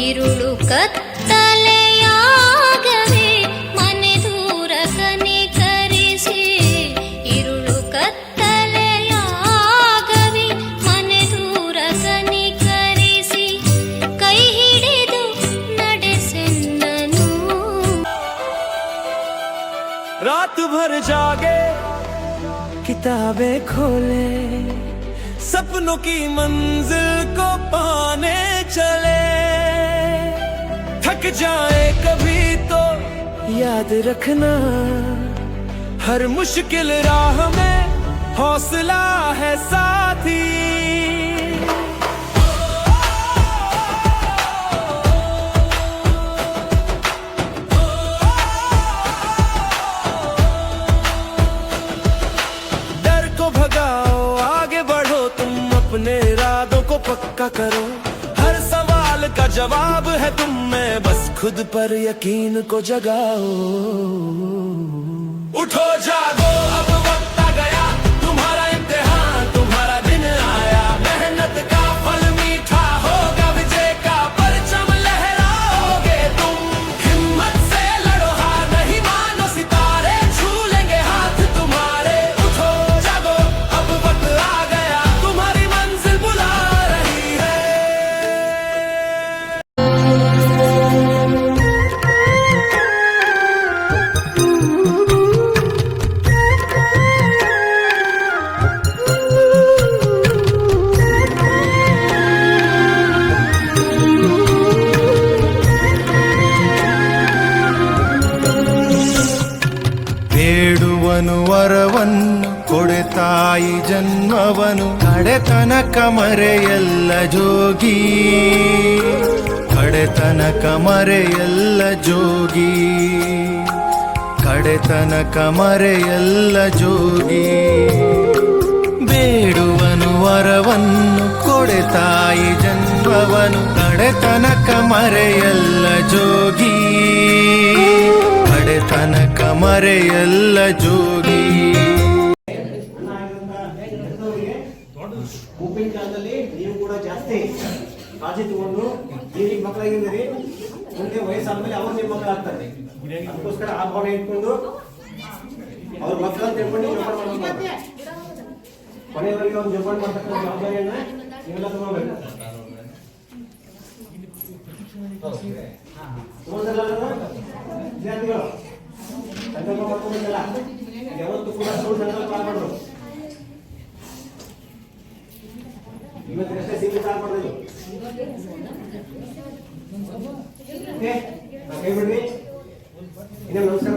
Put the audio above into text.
ഇരുളു കത്തലയാകവേ മನೆ ದೂರ ಕನಿಕರಿಸಿ ഇരുളു ಕತ್ತಲೆಯಾಗವೇ ಮನೆ ದೂರ ಕನಿಕರಿಸಿ ಕೈ ಹಿಡಿದು ನಡೆಸೆಂದನು रात भर जागे किताबें खोले सपनों की मंजिल को पाने चले थक जाए कभी तो याद रखना हर मुश्किल राह में हौसला है साथी अपने इरादों को पक्का करो हर सवाल का जवाब है तुम में बस खुद पर यकीन को जगाओ उठो जागो अब वक्त आ गया तुम्हारा इम्तिहान तुम्हारा दिन आया मेहनत का फल मीठा होगा विजय का परचम लहराओगे तुम हिम्मत से लड़ो हार नहीं मानो सितारे छू लेंगे हाथ तुम्हारे उठो जागो अब वक्त आ गया ವರವನ್ನು ಕೊಡೆ ತಾಯಿ ಜನ್ಮವನು ಕಡೆತನಕ ಮರೆಯಲ್ಲ ಜೋಗಿ ಕಡೆತನಕ ಮರೆಯಲ್ಲ ಜೋಗಿ ಕಡೆತನಕ ಮರೆಯಲ್ಲ ಜೋಗಿ ಬೇಡುವನು ವರವನ್ನು ಕೊಡೆ ತಾಯಿ ಜನ್ಮವನು ಕಡೆತನಕ ಮರೆಯಲ್ಲ ಜೋಗಿ ಕಡೆತನಕ ಮರೆಯಲ್ಲ ಜೋಗಿ ಉಪ್ಪಿನ ಕಾಲದಲ್ಲಿ ನೀವು ಕೂಡ ಜಾಸ್ತಿ ಕಾಳಜಿ ತಗೊಂಡು ಈಗಿನ ಮಕ್ಕಳಾಗಿದ್ದೀರಿ ಮುಂದೆ ವಯಸ್ಸಾದ್ಮೇಲೆ ಅವ್ರು ನಿಮ್ಮ ಮಕ್ಕಳಾಗ್ತಾರೆ ಅದಕ್ಕೋಸ್ಕರ ಆ ಭಾವನೆ ಇಟ್ಕೊಂಡು ಅವ್ರ ಮಕ್ಕಳನ್ನ ತಿಳ್ಕೊಂಡು ಜೋಪಾನ ಮಾಡ್ತಾರೆ ಕೊನೆಯವರೆಗೆ ಅವ್ರು ಜೋಪಾನ ಮಾಡ್ತಕ್ಕಂಥ ಜವಾಬ್ದಾರಿಯನ್ನ ನೀವೆಲ್ಲ ತಗೋಬೇಕು ವಿದ್ಯಾರ್ಥಿಗಳು ಸಂಕಲ್ಪ ಮಾಡ್ಕೊಂಡಿದ್ದಲ್ಲ ಯಾವತ್ತೂ ಕೂಡ ಸುಳ್ಳು ಸಂಕಲ್ಪ ಮಾಡಬಾರ್ದು ಇವತ್ತಷ್ಟೇ ಸೀಮಿತ ಆಗ್ಬಾರ್ದು ಕೈ ಬಿಡ್ರಿ ಇನ್ನೊಂದು ನಮಸ್ಕಾರ